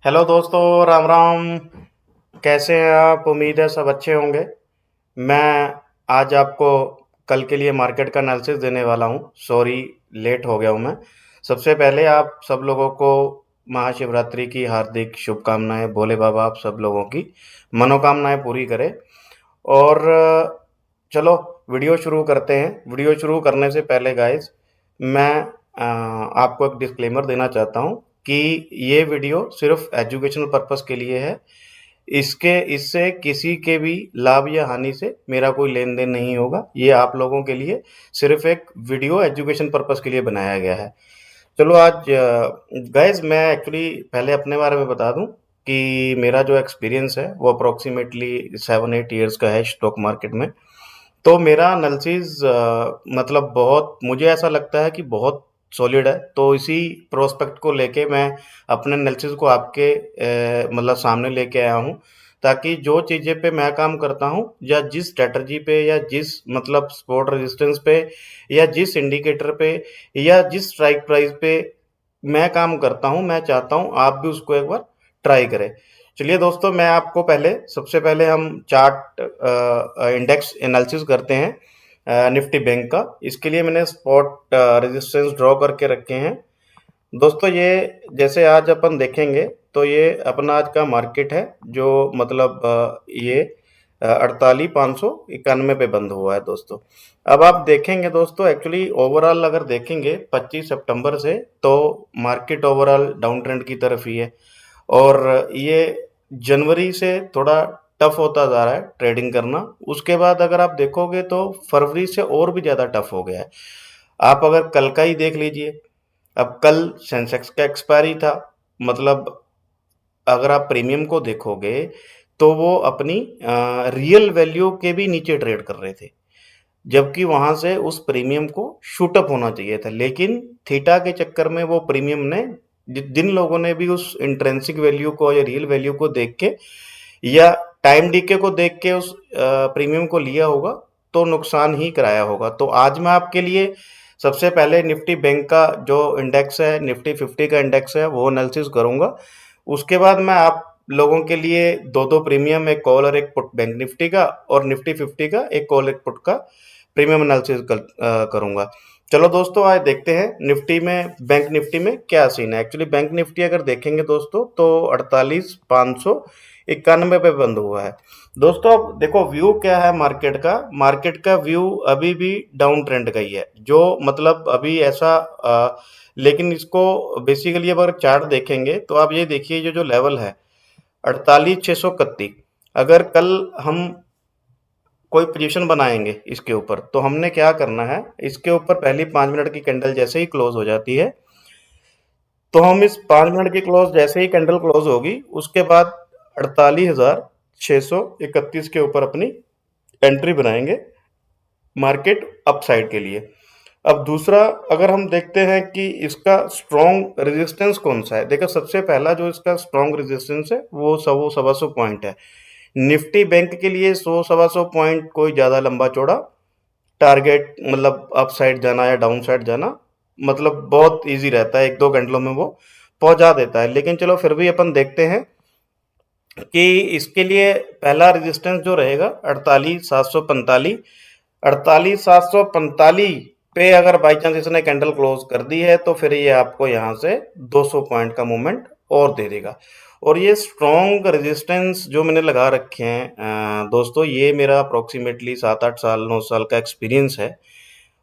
Hello दोस्तों, राम राम। कैसे हैं आप? उम्मीद है सब अच्छे होंगे। मैं आज आपको कल के लिए मार्केट का एनालिसिस देने वाला हूँ। सॉरी, लेट हो गया हूँ मैं। सबसे पहले आप सब लोगों को महाशिवरात्रि की हार्दिक शुभकामनाएं। भोले बाबा आप सब लोगों की मनोकामनाएं पूरी करे। और चलो वीडियो शुरू करते हैं। वीडियो शुरू करने से पहले गाइस, मैं आपको एक डिस्क्लेमर देना चाहता हूँ कि ये वीडियो सिर्फ एजुकेशनल पर्पस के लिए है। इसके इससे किसी के भी लाभ या हानि से मेरा कोई लेन देन नहीं होगा। ये आप लोगों के लिए सिर्फ एक वीडियो एजुकेशन पर्पस के लिए बनाया गया है। चलो आज गाइस, मैं एक्चुअली पहले अपने बारे में बता दूं कि मेरा जो एक्सपीरियंस है वो अप्रोक्सीमेटली 7-8 ईयर्स का है स्टॉक मार्केट में। तो मेरा एनालिसिस मतलब बहुत, मुझे ऐसा लगता है कि बहुत सॉलिड है। तो इसी प्रोस्पेक्ट को लेके मैं अपने एनालिसिस को आपके मतलब सामने लेके आया हूँ, ताकि जो चीज़ें पे मैं काम करता हूँ या जिस स्ट्रेटजी पे या जिस मतलब सपोर्ट रेजिस्टेंस पे या जिस इंडिकेटर पे या जिस स्ट्राइक प्राइस पे मैं काम करता हूँ, मैं चाहता हूँ आप भी उसको एक बार ट्राई करें। चलिए दोस्तों, मैं आपको पहले सबसे पहले हम चार्ट इंडेक्स एनालिसिस करते हैं निफ्टी बैंक का। इसके लिए मैंने स्पॉट रेजिस्टेंस ड्रॉ करके रखे हैं। दोस्तों ये जैसे आज अपन देखेंगे तो ये अपना आज का मार्केट है, जो मतलब ये 48,591 पे बंद हुआ है दोस्तों। अब आप देखेंगे दोस्तों, एक्चुअली ओवरऑल अगर देखेंगे 25 सितंबर से, तो मार्केट ओवरऑल डाउन ट्रेंड की तरफ ही है। और ये जनवरी से थोड़ा टफ होता जा रहा है ट्रेडिंग करना। उसके बाद अगर आप देखोगे तो फरवरी से और भी ज़्यादा टफ हो गया है। आप अगर कल का ही देख लीजिए। अब कल सेंसेक्स का एक्सपायरी था, मतलब अगर आप प्रीमियम को देखोगे तो वो अपनी रियल वैल्यू के भी नीचे ट्रेड कर रहे थे, जबकि वहां से उस प्रीमियम को शूट अप होना चाहिए था। लेकिन थीटा के चक्कर में वो प्रीमियम ने, जिन लोगों ने भी उस इंट्रेंसिक वैल्यू को या रियल वैल्यू को देख के या टाइम डीके को देख के उस प्रीमियम को लिया होगा, तो नुकसान ही कराया होगा। तो आज मैं आपके लिए सबसे पहले निफ्टी बैंक का जो इंडेक्स है, निफ्टी 50 का इंडेक्स है, वो एनालिसिस करूंगा। उसके बाद मैं आप लोगों के लिए दो दो प्रीमियम, एक कॉल और एक पुट, बैंक निफ्टी का और निफ्टी 50 का एक कॉल एक पुट का प्रीमियम एनालिसिस करूंगा। चलो दोस्तों, आज देखते हैं निफ्टी में, बैंक निफ्टी में क्या सीन है। एक्चुअली बैंक निफ्टी अगर देखेंगे दोस्तों तो 48,591 पे बंद हुआ है। दोस्तों अब देखो व्यू क्या है मार्केट का। मार्केट का व्यू अभी भी डाउन ट्रेंड का ही है, जो मतलब अभी ऐसा लेकिन इसको बेसिकली अगर चार्ट देखेंगे तो आप ये देखिए, जो जो लेवल है 48,631। अगर कल हम कोई पोजीशन बनाएंगे इसके ऊपर, तो हमने क्या करना है, इसके ऊपर पहली 5 मिनट की कैंडल जैसे ही क्लोज हो जाती है, तो हम इस 5 मिनट की क्लोज जैसे ही कैंडल क्लोज होगी, उसके बाद 48,631 के ऊपर अपनी एंट्री बनाएंगे मार्केट अपसाइड के लिए। अब दूसरा, अगर हम देखते हैं कि इसका स्ट्रॉन्ग रेजिस्टेंस कौन सा है, देखो सबसे पहला जो इसका स्ट्रॉन्ग रेजिस्टेंस है वो 100 पॉइंट है। निफ्टी बैंक के लिए 100 पॉइंट कोई ज़्यादा लंबा चौड़ा टारगेट, मतलब अप साइड जाना या डाउन साइड जाना, मतलब बहुत इजी रहता है, एक दो घंटों में वो पहुंचा देता है। लेकिन चलो फिर भी अपन देखते हैं कि इसके लिए पहला रेजिस्टेंस जो रहेगा 48,745। 48,745 पे अगर बाई चांस इसने कैंडल क्लोज कर दी है, तो फिर ये आपको यहाँ से 200 पॉइंट का मूवमेंट और दे देगा। और ये स्ट्रॉन्ग रेजिस्टेंस जो मैंने लगा रखे हैं दोस्तों, ये मेरा अप्रोक्सीमेटली 7-8 साल 9 साल का एक्सपीरियंस है।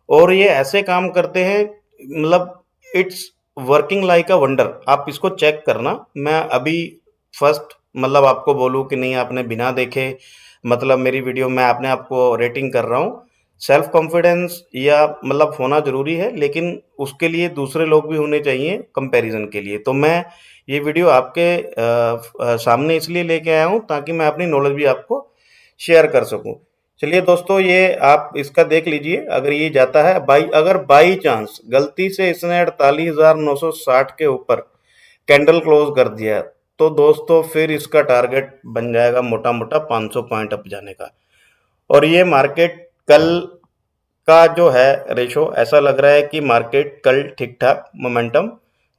और ये ऐसे काम करते हैं, मतलब it's working like a wonder. आप इसको चेक करना। मैं अभी फर्स्ट मतलब आपको बोलूँ कि नहीं, आपने बिना देखे मतलब मेरी वीडियो में आपने आपको रेटिंग कर रहा हूँ। सेल्फ कॉन्फिडेंस या मतलब होना ज़रूरी है, लेकिन उसके लिए दूसरे लोग भी होने चाहिए कंपैरिजन के लिए। तो मैं ये वीडियो आपके सामने इसलिए लेके आया हूँ ताकि मैं अपनी नॉलेज भी आपको शेयर कर सकूँ। चलिए दोस्तों, ये आप इसका देख लीजिए। अगर ये जाता है अगर बाई चांस गलती से इसने 48,960 के ऊपर कैंडल क्लोज कर दिया, तो दोस्तों फिर इसका टारगेट बन जाएगा मोटा मोटा 500 पॉइंट अप जाने का। और ये मार्केट कल का जो है रेशो, ऐसा लग रहा है कि मार्केट कल ठीक ठाक मोमेंटम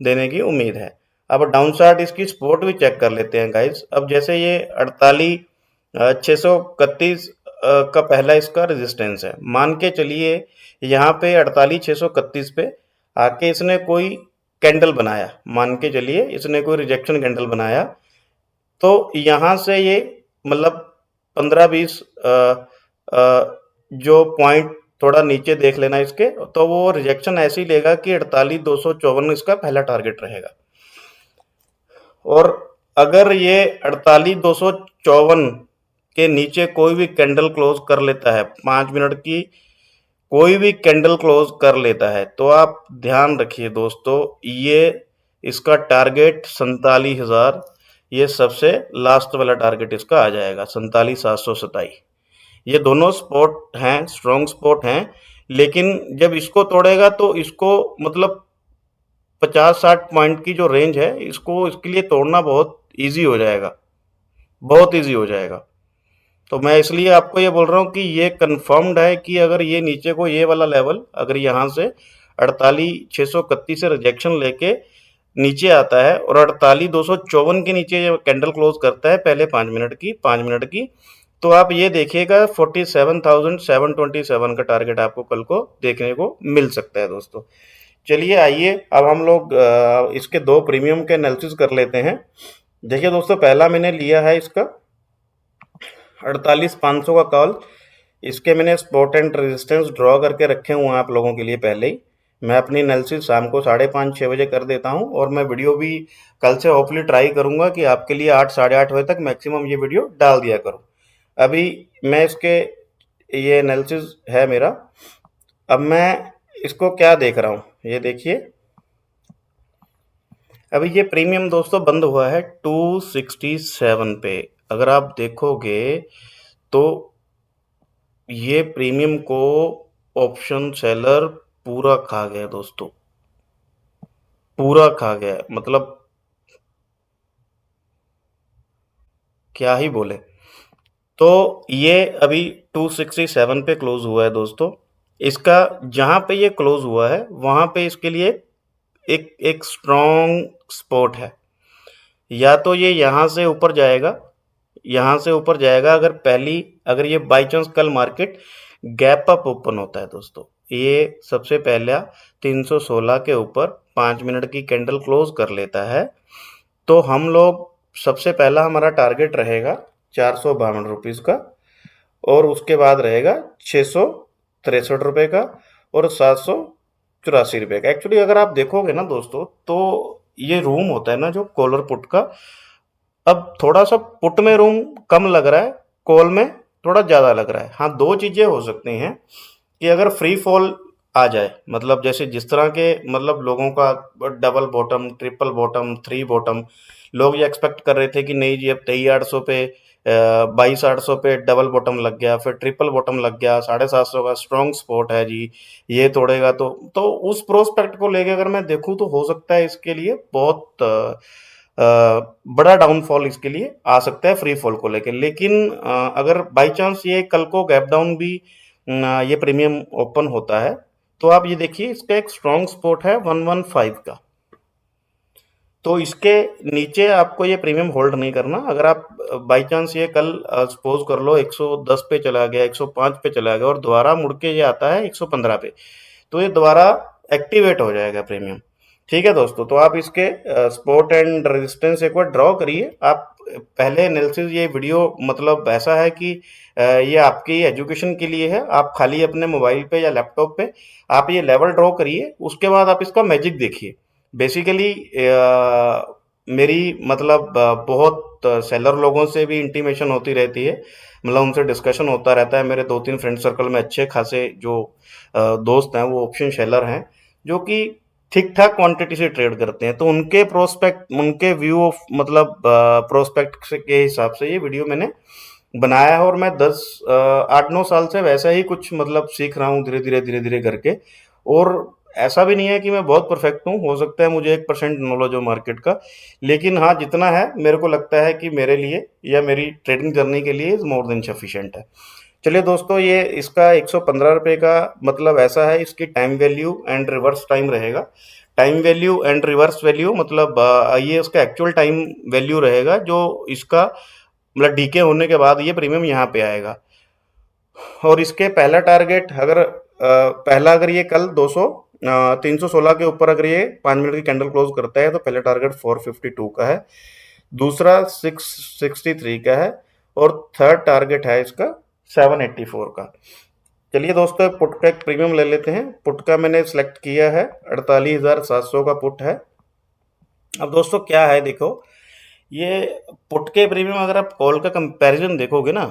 देने की उम्मीद है। अब डाउन चार्ट इसकी सपोर्ट भी चेक कर लेते हैं गाइस। अब जैसे ये 48,631 का पहला इसका रेजिस्टेंस है, मान के चलिए यहाँ पे 48,631 पे आके इसने कोई कैंडल बनाया, मान के चलिए इसने कोई रिजेक्शन कैंडल बनाया, तो यहाँ से ये मतलब 15-20 जो पॉइंट थोड़ा नीचे देख लेना इसके, तो वो रिजेक्शन ऐसे ही लेगा कि 48,254 इसका पहला टारगेट रहेगा। और अगर ये 48,254 के नीचे कोई भी कैंडल क्लोज कर लेता है, 5 मिनट की कोई भी कैंडल क्लोज कर लेता है, तो आप ध्यान रखिए दोस्तों, ये इसका टारगेट 47,000, ये सबसे लास्ट वाला टारगेट इसका आ जाएगा 47,727। ये दोनों स्पॉट हैं, स्ट्रॉन्ग स्पॉट हैं, लेकिन जब इसको तोड़ेगा तो इसको मतलब 50-60 पॉइंट की जो रेंज है, इसको इसके लिए तोड़ना बहुत ईजी हो जाएगा, बहुत ईजी हो जाएगा। तो मैं इसलिए आपको ये बोल रहा हूँ कि ये कंफर्म्ड है कि अगर ये नीचे को ये वाला लेवल अगर यहाँ से 48,631 से रिजेक्शन लेके नीचे आता है और 48,254 के नीचे ये कैंडल क्लोज करता है पहले 5 मिनट की, तो आप ये देखिएगा 47,727 का टारगेट आपको कल को देखने को मिल सकता है दोस्तों। चलिए आइए अब हम लोग इसके दो प्रीमियम के एनालिसिस कर लेते हैं। देखिए दोस्तों, पहला मैंने लिया है इसका 48,500 का कॉल। इसके मैंने स्पॉट एंड रेजिस्टेंस ड्रॉ करके रखे हुए हैं आप लोगों के लिए पहले ही। मैं अपनी एनालिसिस शाम को 5:30-6 बजे कर देता हूं, और मैं वीडियो भी कल से होपफुली ट्राई करूंगा कि आपके लिए 8-8:30 बजे तक मैक्सिमम ये वीडियो डाल दिया करूं। अभी मैं इसके ये एनालिसिस है मेरा। अब मैं इसको क्या देख रहा हूं, ये देखिए, अभी ये प्रीमियम दोस्तों बंद हुआ है 267 पे। अगर आप देखोगे तो ये प्रीमियम को ऑप्शन सेलर पूरा खा गया दोस्तों, पूरा खा गया, मतलब क्या ही बोले। तो ये अभी 267 पे क्लोज हुआ है दोस्तों। इसका जहां पे ये क्लोज हुआ है वहां पे इसके लिए एक एक स्ट्रॉन्ग स्पॉट है। या तो ये यहाँ से ऊपर जाएगा, यहाँ से ऊपर जाएगा, अगर ये बाई चांस कल मार्केट गैप अप ओपन होता है दोस्तों, ये सबसे पहला 316 के ऊपर 5 मिनट की कैंडल क्लोज कर लेता है, तो हम लोग सबसे पहला हमारा टारगेट रहेगा 452 रुपीज़ का, और उसके बाद रहेगा 663 रुपये का, और 784 रुपये का। एक्चुअली अगर आप देखोगे ना दोस्तों, तो ये रूम होता है ना जो कॉलर पुट का, अब थोड़ा सा पुट में रूम कम लग रहा है, कॉल में थोड़ा ज़्यादा लग रहा है। हाँ, दो चीज़ें हो सकती हैं कि अगर फ्री फॉल आ जाए, मतलब जैसे जिस तरह के मतलब लोगों का double bottom, triple bottom, three bottom, लोग ये एक्सपेक्ट कर रहे थे कि नहीं जी अब 23,800 पे 22,800 पे डबल बॉटम लग गया, फिर ट्रिपल बॉटम लग गया, 750 का स्ट्रॉन्ग स्पॉट है जी, ये तोड़ेगा तो उस प्रोस्पेक्ट को लेके अगर मैं देखूं तो हो सकता है इसके लिए बहुत बड़ा डाउनफॉल इसके लिए आ सकता है फ्री फॉल को लेके। लेकिन अगर बाई चांस ये कल को गैप डाउन भी ये प्रीमियम ओपन होता है, तो आप ये देखिए इसका एक स्ट्रॉन्ग सपोर्ट है 115 का, तो इसके नीचे आपको ये प्रीमियम होल्ड नहीं करना। अगर आप बाई चांस ये कल सपोज कर लो 110 पे चला गया, 105 पे चला गया, और दोबारा मुड़ के ये आता है 115 पे, तो ये दोबारा एक्टिवेट हो जाएगा प्रीमियम। ठीक है दोस्तों, तो आप इसके सपोर्ट एंड रेजिस्टेंस एक बार ड्रॉ करिए। आप पहले एनालिसिस, ये वीडियो मतलब ऐसा है कि ये आपकी एजुकेशन के लिए है, आप खाली अपने मोबाइल पे या लैपटॉप पे आप ये लेवल ड्रॉ करिए, उसके बाद आप इसका मैजिक देखिए। बेसिकली मेरी मतलब बहुत सेलर लोगों से भी इंटीमेशन होती रहती है, मतलब उनसे डिस्कशन होता रहता है। मेरे 2-3 फ्रेंड सर्कल में अच्छे खासे जो दोस्त हैं वो ऑप्शन सेलर हैं, जो कि ठीक ठाक क्वांटिटी से ट्रेड करते हैं, तो उनके प्रोस्पेक्ट, उनके व्यू ऑफ मतलब प्रोस्पेक्ट के हिसाब से ये वीडियो मैंने बनाया है। और मैं 8-9 साल से वैसा ही कुछ मतलब सीख रहा हूँ धीरे धीरे करके। और ऐसा भी नहीं है कि मैं बहुत परफेक्ट हूँ, हो सकता है मुझे 1% नॉलेज हो मार्केट का, लेकिन हाँ जितना है मेरे को लगता है कि मेरे लिए या मेरी ट्रेडिंग जर्नी के लिए इज मोर देन सफिशिएंट है। चलिए दोस्तों, ये इसका 115 रुपये का मतलब ऐसा है, इसकी time value and reverse time रहेगा। Time value and reverse value मतलब ये उसका एक्चुअल टाइम वैल्यू रहेगा, जो इसका मतलब डीके होने के बाद ये प्रीमियम यहाँ पे आएगा। और इसके पहला टारगेट अगर पहला अगर ये कल 316 के ऊपर अगर ये 5 मिनट की कैंडल क्लोज करता है तो पहला टारगेट 452 का है, दूसरा 663 का है, और थर्ड टारगेट है इसका 784 का। चलिए दोस्तों, पुट का एक प्रीमियम ले लेते हैं। पुट का मैंने सेलेक्ट किया है, 48,700 का पुट है। अब दोस्तों क्या है, देखो, ये पुट के प्रीमियम अगर आप कॉल का कंपैरिजन देखोगे ना,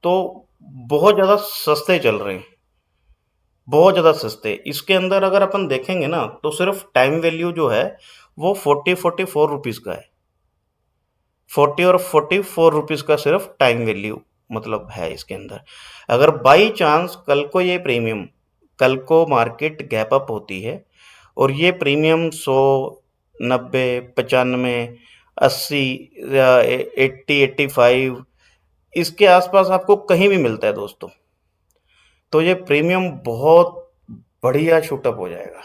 तो बहुत ज़्यादा सस्ते चल रहे हैं, बहुत ज़्यादा सस्ते। इसके अंदर अगर अपन देखेंगे ना, तो सिर्फ टाइम वैल्यू जो है वो 44 रुपीज़ का है। 44 का सिर्फ टाइम वैल्यू मतलब है इसके अंदर। अगर बाई चांस कल को ये प्रीमियम, कल को मार्केट गैप अप होती है और ये प्रीमियम 100, 90, 95, 80 या 80, 85 इसके आसपास आपको कहीं भी मिलता है दोस्तों, तो ये प्रीमियम बहुत बढ़िया शूटअप हो जाएगा।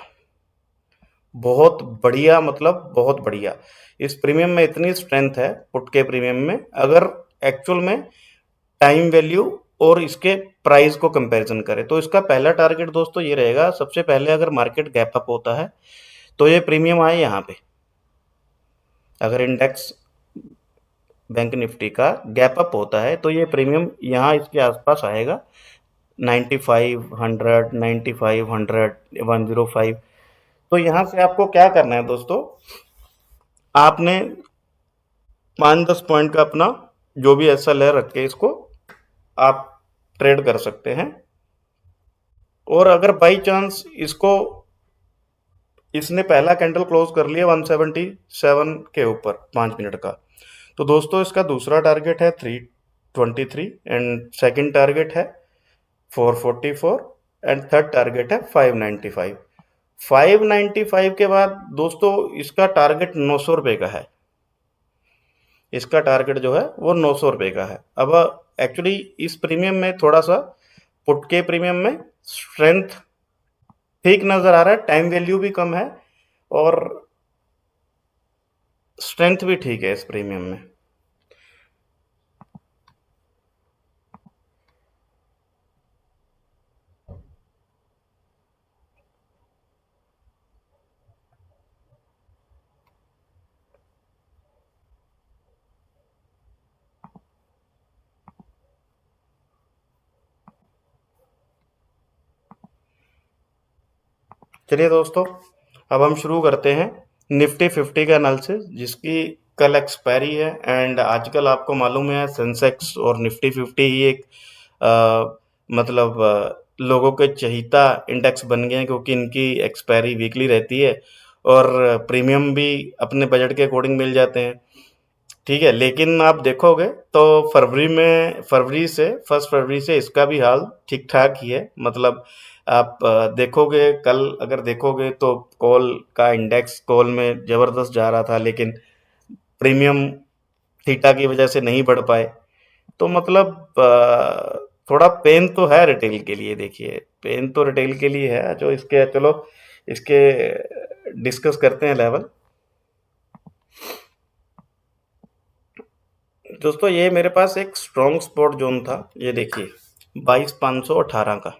बहुत बढ़िया मतलब बहुत बढ़िया। इस प्रीमियम में इतनी स्ट्रेंथ है, पुट के प्रीमियम में, अगर एक्चुअल में टाइम वैल्यू और इसके प्राइस को कंपैरिजन करें तो इसका पहला टारगेट दोस्तों ये रहेगा। सबसे पहले अगर मार्केट गैप अप होता है तो ये प्रीमियम आए यहाँ पे। अगर इंडेक्स बैंक निफ्टी का गैप अप होता है तो ये प्रीमियम यहाँ इसके आसपास आएगा, 9500, 9500, 105। तो यहाँ से आपको क्या करना है दोस्तों, आपने 5-10 पॉइंट का अपना जो भी ऐसा ले रख के इसको आप ट्रेड कर सकते हैं। और अगर बाई चांस इसको इसने पहला कैंडल क्लोज कर लिया 177 के ऊपर 5 मिनट का, तो दोस्तों इसका दूसरा टारगेट है 323 एंड सेकंड टारगेट है 444 एंड थर्ड टारगेट है 595। 595 के बाद दोस्तों इसका टारगेट 900 रुपये का है। इसका टारगेट जो है वो 900 रुपये का है। अब एक्चुअली इस प्रीमियम में थोड़ा सा पुट के प्रीमियम में स्ट्रेंथ ठीक नज़र आ रहा है, टाइम वैल्यू भी कम है और स्ट्रेंथ भी ठीक है इस प्रीमियम में। चलिए दोस्तों, अब हम शुरू करते हैं निफ्टी 50 का एनालिसिस, जिसकी कल एक्सपायरी है। एंड आजकल आपको मालूम है सेंसेक्स और निफ्टी 50 ही एक मतलब लोगों के चहीता इंडेक्स बन गए हैं, क्योंकि इनकी एक्सपायरी वीकली रहती है और प्रीमियम भी अपने बजट के अकॉर्डिंग मिल जाते हैं। ठीक है, लेकिन आप देखोगे तो फर्स्ट फरवरी से इसका भी हाल ठीक ठाक ही है। मतलब आप देखोगे, कल अगर देखोगे तो कॉल का इंडेक्स कॉल में ज़बरदस्त जा रहा था, लेकिन प्रीमियम थीटा की वजह से नहीं बढ़ पाए। तो मतलब थोड़ा पेन तो है रिटेल के लिए। देखिए, पेन तो रिटेल के लिए है। जो इसके चलो इसके डिस्कस करते हैं लेवल। दोस्तों, ये मेरे पास एक स्ट्रॉन्ग स्पॉट जोन था, ये देखिए 22,518 का।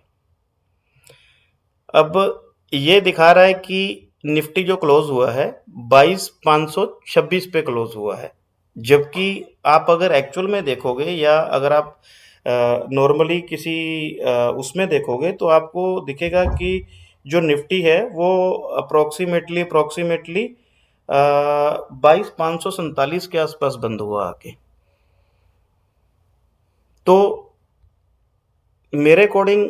अब ये दिखा रहा है कि निफ्टी जो क्लोज हुआ है 22,526 पे क्लोज हुआ है, जबकि आप अगर एक्चुअल में देखोगे या अगर आप नॉर्मली किसी उसमें देखोगे तो आपको दिखेगा कि जो निफ्टी है वो अप्रोक्सीमेटली 22,547 के आसपास बंद हुआ आके। तो मेरे अकॉर्डिंग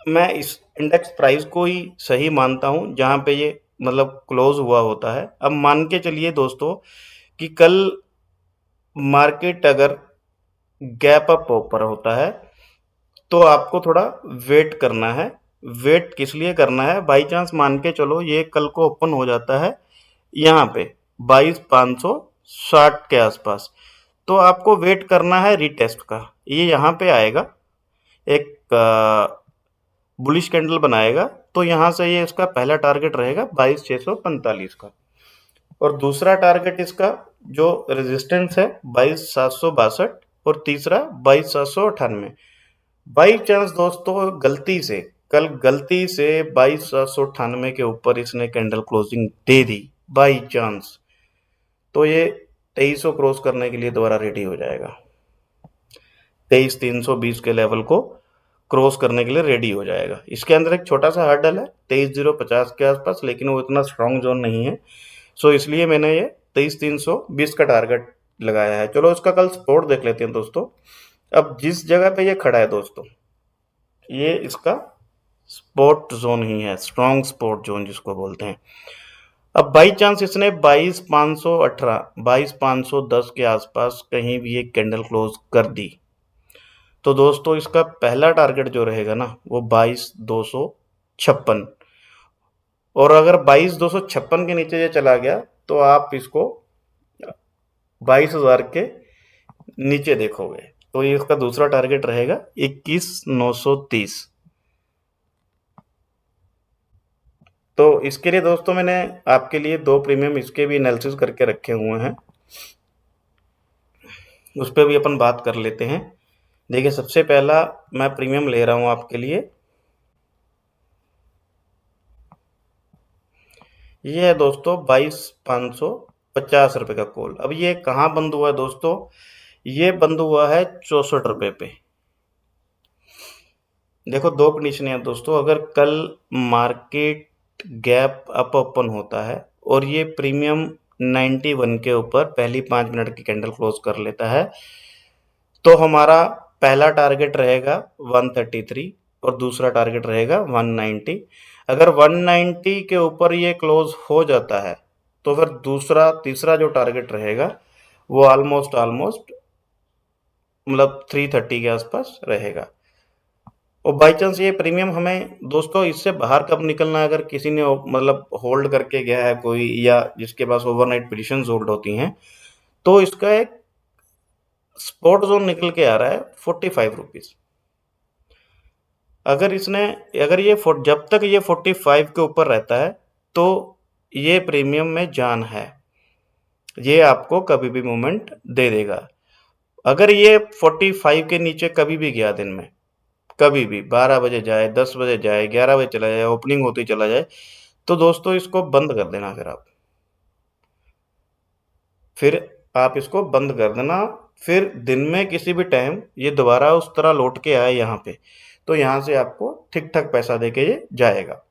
मैं इस इंडेक्स प्राइस को ही सही मानता हूँ जहाँ पे ये मतलब क्लोज हुआ होता है। अब मान के चलिए दोस्तों कि कल मार्केट अगर गैप अप ऊपर होता है तो आपको थोड़ा वेट करना है। वेट किस लिए करना है, बाई चांस मान के चलो ये कल को ओपन हो जाता है यहाँ पे 22,560 के आसपास, तो आपको वेट करना है रीटेस्ट का। ये यहाँ पे आएगा, एक बुलिश कैंडल बनाएगा, तो यहाँ से ये इसका पहला टारगेट रहेगा 22,645 का, और दूसरा टारगेट इसका जो रेजिस्टेंस है 22,762, और तीसरा 22,798। बाई चांस दोस्तों गलती से 22,798 के ऊपर इसने candle closing they the by chance, तो ये 2300 क्रॉस करने के लिए दोबारा रेडी हो जाएगा। 23,320 के लेवल को क्रॉस करने के लिए रेडी हो जाएगा। इसके अंदर एक छोटा सा हर्डल है 23,050 के आसपास, लेकिन वो इतना स्ट्रॉन्ग जोन नहीं है, सो इसलिए मैंने ये 23,320 का टारगेट लगाया है। चलो इसका कल सपोर्ट देख लेते हैं दोस्तों। अब जिस जगह पे ये खड़ा है दोस्तों, ये इसका स्पॉट जोन ही है, स्ट्रॉन्ग स्पॉट जोन जिसको बोलते हैं। अब बाई चांस इसने 22,518 22,510 के आसपास कहीं भी एक कैंडल क्लोज कर दी, तो दोस्तों इसका पहला टारगेट जो रहेगा ना वो 22,256, और अगर 22,256 के नीचे ये चला गया तो आप इसको 22,000 के नीचे देखोगे, तो ये इसका दूसरा टारगेट रहेगा 21,930। तो इसके लिए दोस्तों मैंने आपके लिए 2 प्रीमियम इसके भी एनालिसिस करके रखे हुए हैं, उस पर भी अपन बात कर लेते हैं। देखिए सबसे पहला मैं प्रीमियम ले रहा हूं आपके लिए, ये है दोस्तों 22,550 रुपये का कॉल। अब ये कहाँ बंद हुआ है दोस्तों? ये बंद हुआ है 64 रुपये पे। देखो 2 कंडीशन है दोस्तों, अगर कल मार्केट गैप अप ओपन होता है और ये प्रीमियम 91 के ऊपर पहली 5 मिनट की कैंडल क्लोज कर लेता है, तो हमारा पहला टारगेट रहेगा 133 और दूसरा टारगेट रहेगा 190। अगर 190 के ऊपर ये क्लोज हो जाता है तो फिर तीसरा जो टारगेट रहेगा वो ऑलमोस्ट मतलब 330 के आसपास रहेगा। और बाई चांस ये प्रीमियम हमें दोस्तों इससे बाहर कब निकलना है, अगर किसी ने मतलब होल्ड करके गया है कोई, या जिसके पास ओवरनाइट पोजीशंस होल्ड होती हैं, तो इसका एक स्पॉट जोन निकल के आ रहा है 45 रुपीज। अगर ये जब तक ये 45 के ऊपर रहता है तो ये प्रीमियम में जान है, ये आपको कभी भी मूवमेंट दे देगा। अगर ये 45 के नीचे कभी भी गया दिन में, कभी भी 12 बजे जाए, 10 बजे जाए, 11 बजे चला जाए, ओपनिंग होती चला जाए, तो दोस्तों इसको बंद कर देना। फिर आप इसको बंद कर देना। फिर दिन में किसी भी टाइम ये दोबारा उस तरह लौट के आए यहाँ पे, तो यहाँ से आपको ठीक ठाक पैसा देके ये जाएगा।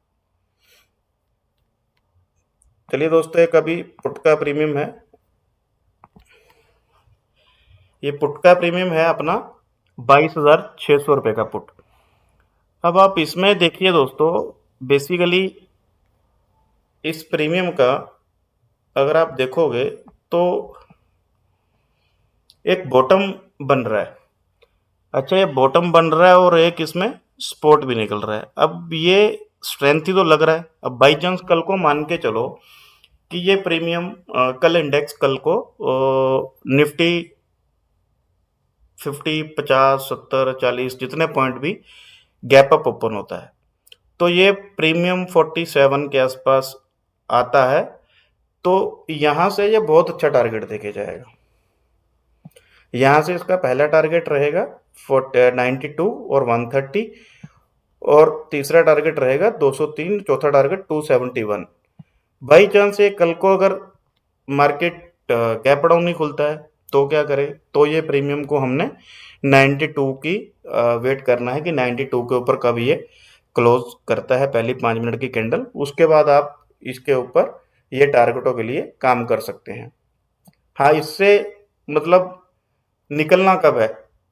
चलिए दोस्तों, एक अभी पुट का प्रीमियम है, ये पुट का प्रीमियम है अपना 22,600 रुपये का पुट। अब आप इसमें देखिए दोस्तों, बेसिकली इस प्रीमियम का अगर आप देखोगे तो एक बॉटम बन रहा है। अच्छा, ये बॉटम बन रहा है और एक इसमें स्पॉट भी निकल रहा है। अब ये स्ट्रेंथ ही तो लग रहा है। अब बाई चांस कल को मान के चलो कि ये प्रीमियम कल इंडेक्स कल को निफ्टी 50, 50, 70, 40 जितने पॉइंट भी गैप अप ओपन होता है, तो ये प्रीमियम 47 के आसपास आता है, तो यहाँ से ये बहुत अच्छा टारगेट देके जाएगा। यहाँ से इसका पहला टारगेट रहेगा 92 और 130, और तीसरा टारगेट रहेगा 203, चौथा टारगेट 271। बाई चांस ये कल को अगर मार्केट गैप डाउन नहीं खुलता है तो क्या करें? तो ये प्रीमियम को हमने 92 की वेट करना है कि 92 के ऊपर कब ये क्लोज करता है पहली 5 मिनट की कैंडल, उसके बाद आप इसके ऊपर ये टारगेटों के लिए काम कर सकते हैं। हाँ, इससे मतलब निकलना कब है?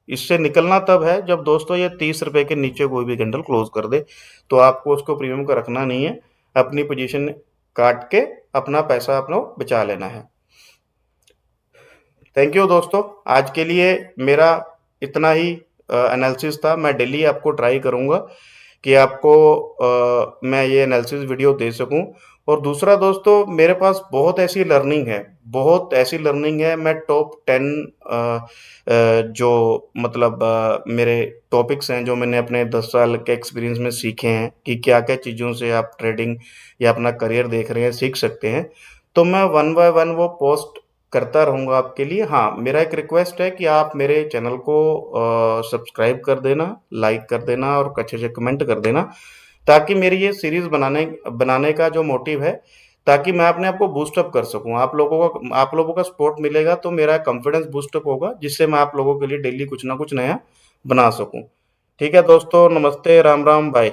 इससे निकलना तब है जब दोस्तों ये 30 रुपए के नीचे कोई भी कैंडल क्लोज कर दे, तो आपको उसको प्रीमियम को रखना नहीं है, अपनी पोजीशन काट के अपना पैसा अपना बचा लेना है। थैंक यू दोस्तों, आज के लिए मेरा इतना ही एनालिसिस था। मैं डेली आपको ट्राई करूंगा कि आपको मैं ये एनालिसिस वीडियो दे सकूं। और दूसरा दोस्तों, मेरे पास बहुत ऐसी लर्निंग है, बहुत ऐसी लर्निंग है, मैं टॉप 10 जो मतलब मेरे टॉपिक्स हैं जो मैंने अपने 10 साल के एक्सपीरियंस में सीखे हैं कि क्या-क्या चीज़ों से आप ट्रेडिंग या अपना करियर देख रहे हैं, सीख सकते हैं। तो मैं वन बाय वन वो पोस्ट करता रहूँगा आपके लिए। हाँ, मेरा एक रिक्वेस्ट है कि आप मेरे चैनल को सब्सक्राइब कर देना, लाइक कर देना और अच्छे से कमेंट कर देना, ताकि मेरी ये सीरीज़ बनाने बनाने का जो मोटिव है, ताकि मैं अपने आप को बूस्ट अप कर सकूँ। आप लोगों का सपोर्ट मिलेगा तो मेरा कॉन्फिडेंस बूस्ट अप होगा, जिससे मैं आप लोगों के लिए डेली कुछ ना कुछ नया बना सकूँ। ठीक है दोस्तों, नमस्ते, राम-राम, बाय।